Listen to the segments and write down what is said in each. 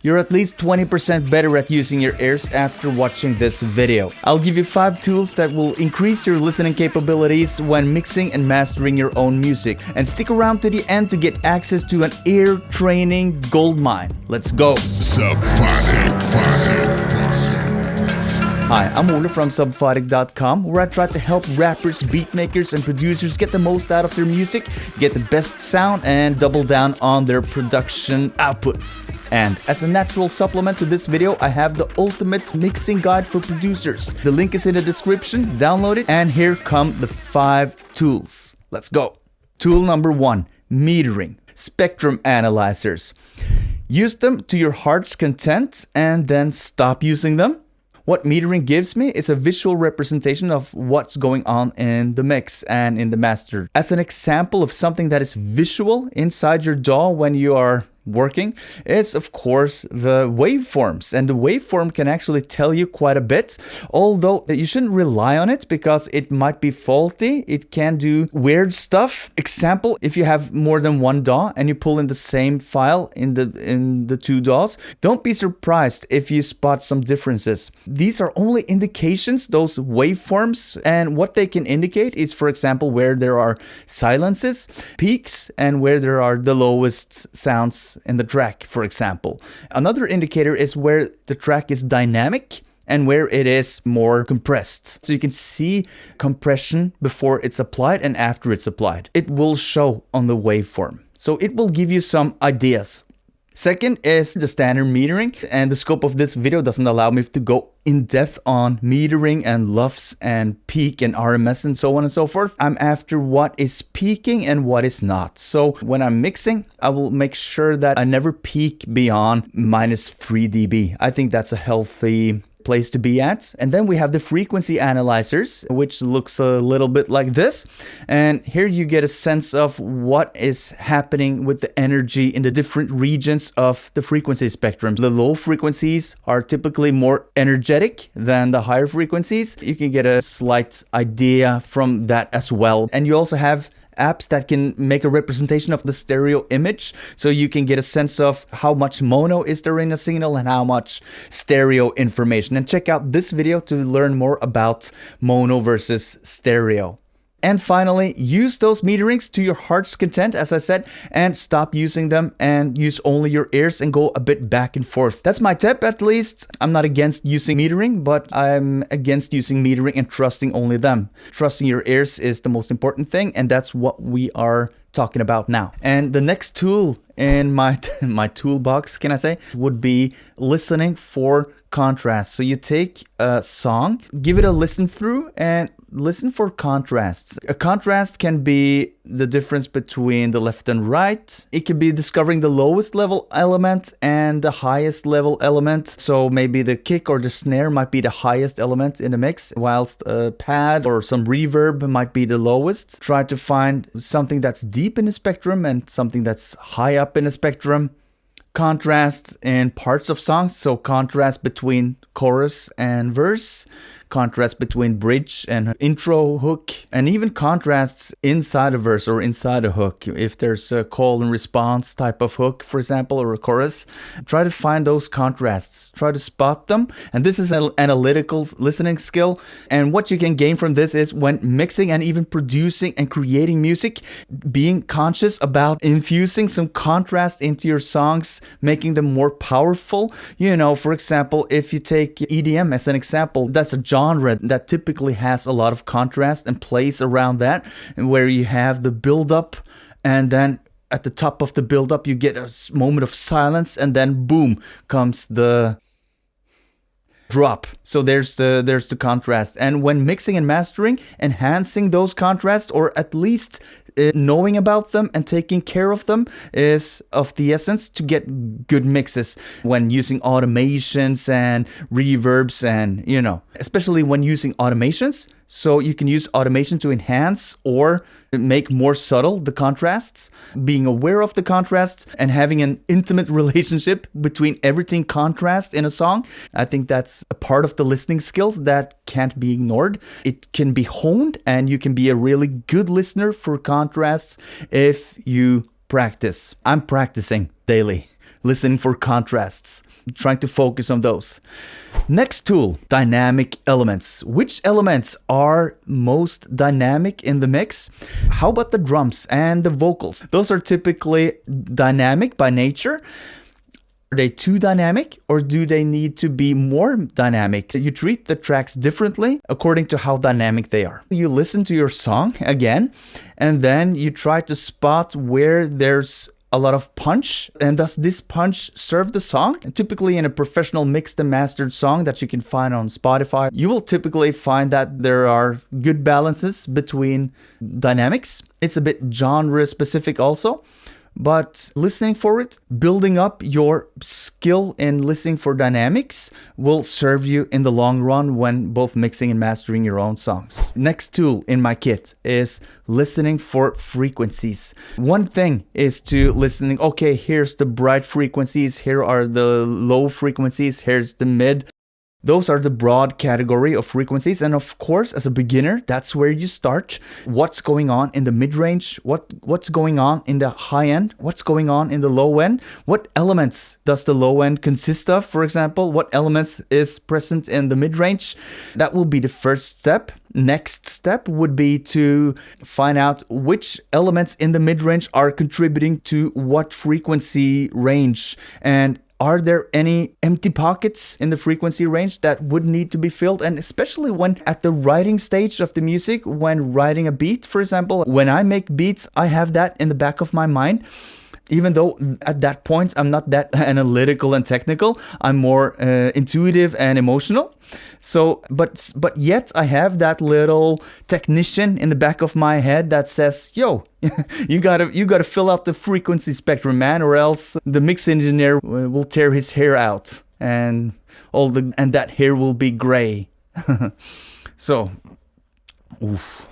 you're at least 20% better at using your ears after watching this video. I'll give you 5 tools that will increase your listening capabilities when mixing and mastering your own music. And stick around to the end to get access to an ear training goldmine. Let's go! Hi, I'm Ole from subphotic.com, where I try to help rappers, beatmakers, and producers get the most out of their music, get the best sound, and double down on their production outputs. And as a natural supplement to this video, I have the ultimate mixing guide for producers. The link is in the description, download it, and here come the 5 tools. Let's go. Tool number 1, metering. Spectrum analyzers. Use them to your heart's content and then stop using them. What metering gives me is a visual representation of what's going on in the mix and in the master. As an example of something that is visual inside your DAW when you are working is of course the waveforms, and the waveform can actually tell you quite a bit, although you shouldn't rely on it because it might be faulty. It can do weird stuff. Example, if you have more than one DAW and you pull in the same file in the 2 DAWs, don't be surprised if you spot some differences. These are only indications, those waveforms, and what they can indicate is, for example, where there are silences, peaks, and where there are the lowest sounds in the track, for example. Another indicator is where the track is dynamic and where it is more compressed. So you can see compression before it's applied and after it's applied. It will show on the waveform. So it will give you some ideas. Second is the standard metering, and the scope of this video doesn't allow me to go in depth on metering and LUFS and peak and RMS and so on and so forth. I'm after what is peaking and what is not. So when I'm mixing, I will make sure that I never peak beyond -3 dB. I think that's a healthy place to be at. And then we have the frequency analyzers, which looks a little bit like this. And here you get a sense of what is happening with the energy in the different regions of the frequency spectrum. The low frequencies are typically more energetic than the higher frequencies. You can get a slight idea from that as well. And you also have apps that can make a representation of the stereo image, so you can get a sense of how much mono is there in a signal and how much stereo information. And check out this video to learn more about mono versus stereo. And finally, use those meterings to your heart's content, as I said, and stop using them and use only your ears and go a bit back and forth. That's my tip, at least. I'm not against using metering, but I'm against using metering and trusting only them. Trusting your ears is the most important thing, and that's what we are talking about now. And the next tool in my toolbox, can I say, would be listening for contrast. So you take a song, give it a listen through, and listen for contrasts. A contrast can be the difference between the left and right. It could be discovering the lowest level element and the highest level element. So maybe the kick or the snare might be the highest element in the mix, whilst a pad or some reverb might be the lowest. Try to find something that's deep in the spectrum and something that's high up in the spectrum. Contrast in parts of songs, so contrast between chorus and verse, contrast between bridge and intro hook, and even contrasts inside a verse or inside a hook. If there's a call and response type of hook, for example, or a chorus, try to find those contrasts, try to spot them. And this is an analytical listening skill. And what you can gain from this is, when mixing and even producing and creating music, being conscious about infusing some contrast into your songs, making them more powerful. You know, for example, if you take EDM as an example, that's a genre that typically has a lot of contrast and plays around that, and where you have the build-up, and then at the top of the build-up you get a moment of silence, and then boom comes the drop. So there's the contrast. And when mixing and mastering, enhancing those contrasts, or at least knowing about them and taking care of them, is of the essence to get good mixes when using automations and reverbs, and especially when using automations. So you can use automation to enhance or make more subtle the contrasts. Being aware of the contrasts and having an intimate relationship between everything contrast in a song, I think that's a part of the listening skills that can't be ignored. It can be honed, and you can be a really good listener for contrasts if you practice. I'm practicing daily. listening for contrasts, trying to focus on those. Next tool, dynamic elements. Which elements are most dynamic in the mix? How about the drums and the vocals? Those are typically dynamic by nature. Are they too dynamic, or do they need to be more dynamic? You treat the tracks differently according to how dynamic they are. You listen to your song again, and then you try to spot where there's a lot of punch, and does this punch serve the song? And typically in a professional mixed and mastered song that you can find on Spotify, you will typically find that there are good balances between dynamics. It's a bit genre specific also, but listening for it, building up your skill in listening for dynamics will serve you in the long run when both mixing and mastering your own songs. Next tool in my kit is listening for frequencies. One thing is to listening, okay, here's the bright frequencies, here are the low frequencies, here's the mid. Those are the broad category of frequencies. And of course, as a beginner, that's where you start. What's going on in the mid-range? What's going on in the high end? What's going on in the low end? What elements does the low end consist of, for example? What elements is present in the mid-range? That will be the first step. Next step would be to find out which elements in the mid-range are contributing to what frequency range, and are there any empty pockets in the frequency range that would need to be filled? And especially when at the writing stage of the music, when writing a beat, for example, when I make beats, I have that in the back of my mind. Even though at that point I'm not that analytical and technical, I'm more intuitive and emotional. So, but yet I have that little technician in the back of my head that says, "Yo, you gotta fill out the frequency spectrum, man, or else the mix engineer will tear his hair out, and that hair will be gray." So, oof.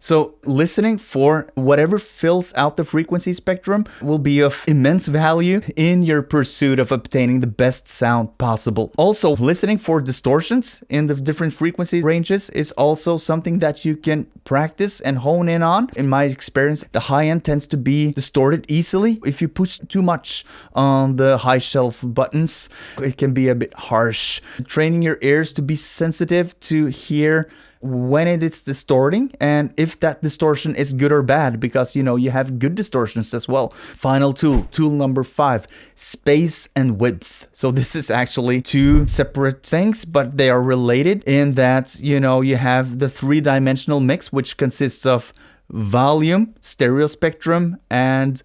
So listening for whatever fills out the frequency spectrum will be of immense value in your pursuit of obtaining the best sound possible. Also, listening for distortions in the different frequency ranges is also something that you can practice and hone in on. In my experience, the high end tends to be distorted easily. If you push too much on the high shelf buttons, it can be a bit harsh. Training your ears to be sensitive to hear when it is distorting, and if that distortion is good or bad, because you have good distortions as well. Final tool number 5, space and width. So this is actually two separate things, but they are related in that you have the 3-dimensional mix, which consists of volume, stereo spectrum, and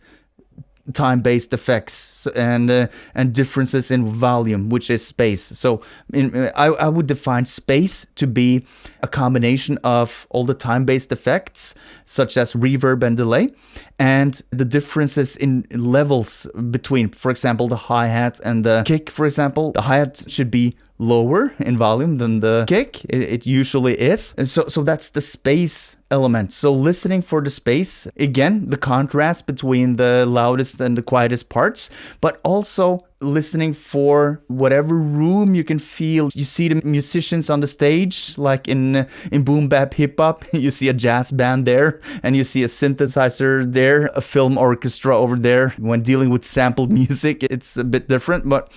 time-based effects and differences in volume, which is space. So I would define space to be a combination of all the time-based effects, such as reverb and delay, and the differences in levels between, for example, the hi-hat and the kick. For example, the hi-hat should be lower in volume than the kick. It usually is. And so that's the space element. So listening for the space, again, the contrast between the loudest and the quietest parts, but also listening for whatever room you can feel. You see the musicians on the stage, like in boom bap hip hop, you see a jazz band there, and you see a synthesizer there, a film orchestra over there. When dealing with sampled music, it's a bit different, but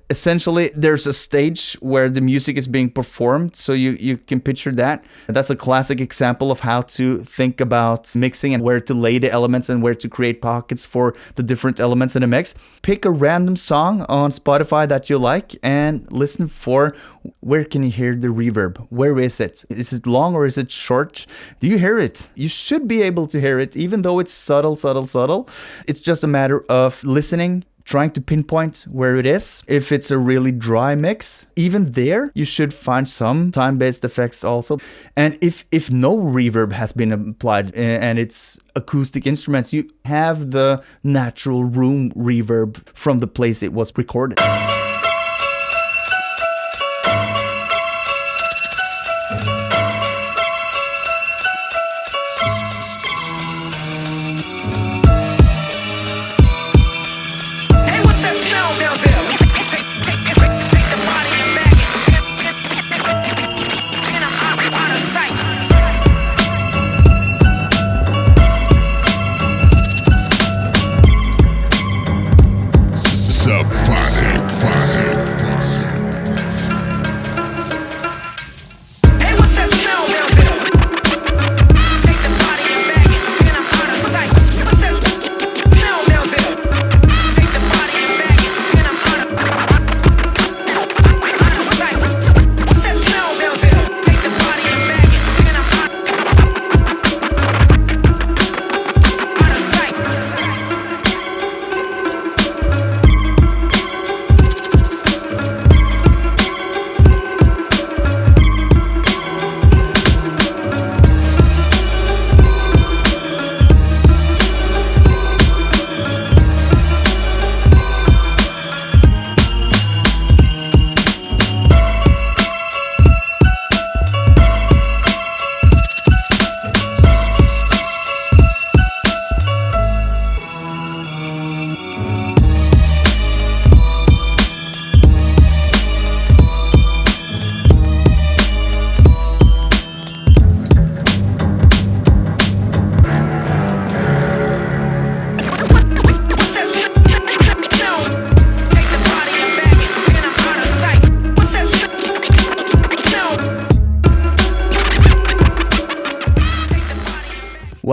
essentially there's a stage where the music is being performed, so you can picture that. That's a classic example of how to think about mixing and where to lay the elements and where to create pockets for the different elements in a mix. Pick a random song on Spotify that you like and listen for where can you hear the reverb. Where is it? Is it long or is it short? Do you hear it? You should be able to hear it, even though it's subtle. It's just a matter of listening, trying to pinpoint where it is. If it's a really dry mix, even there, you should find some time-based effects also. And if no reverb has been applied and it's acoustic instruments, you have the natural room reverb from the place it was recorded.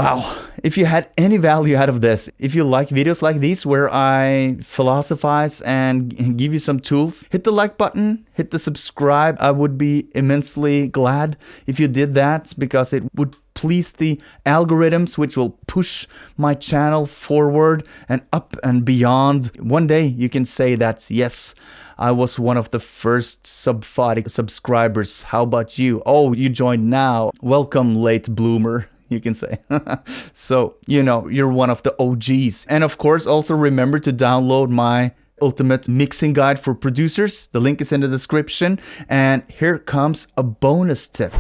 Wow, if you had any value out of this, if you like videos like these where I philosophize and give you some tools, hit the like button, hit the subscribe. I would be immensely glad if you did that, because it would please the algorithms, which will push my channel forward and up and beyond. One day you can say that, yes, I was one of the first Subphotic subscribers. How about you? Oh, you joined now. Welcome, late bloomer, you can say. So, you're one of the OGs. And of course, also remember to download my ultimate mixing guide for producers. The link is in the description. And here comes a bonus tip.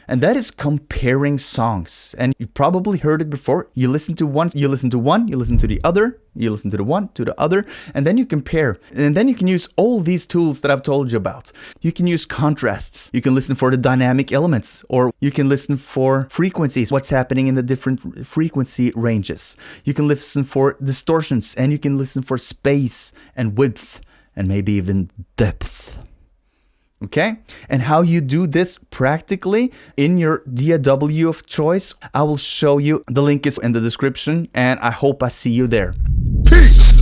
And that is comparing songs. And you probably heard it before. You listen to one, you listen to the other, you listen to the one, to the other, and then you compare. And then you can use all these tools that I've told you about. You can use contrasts. You can listen for the dynamic elements, or you can listen for frequencies, what's happening in the different frequency ranges. You can listen for distortions, and you can listen for space and width, and maybe even depth. Okay, and how you do this practically in your DAW of choice, I will show you. The link is in the description, and I hope I see you there. Peace!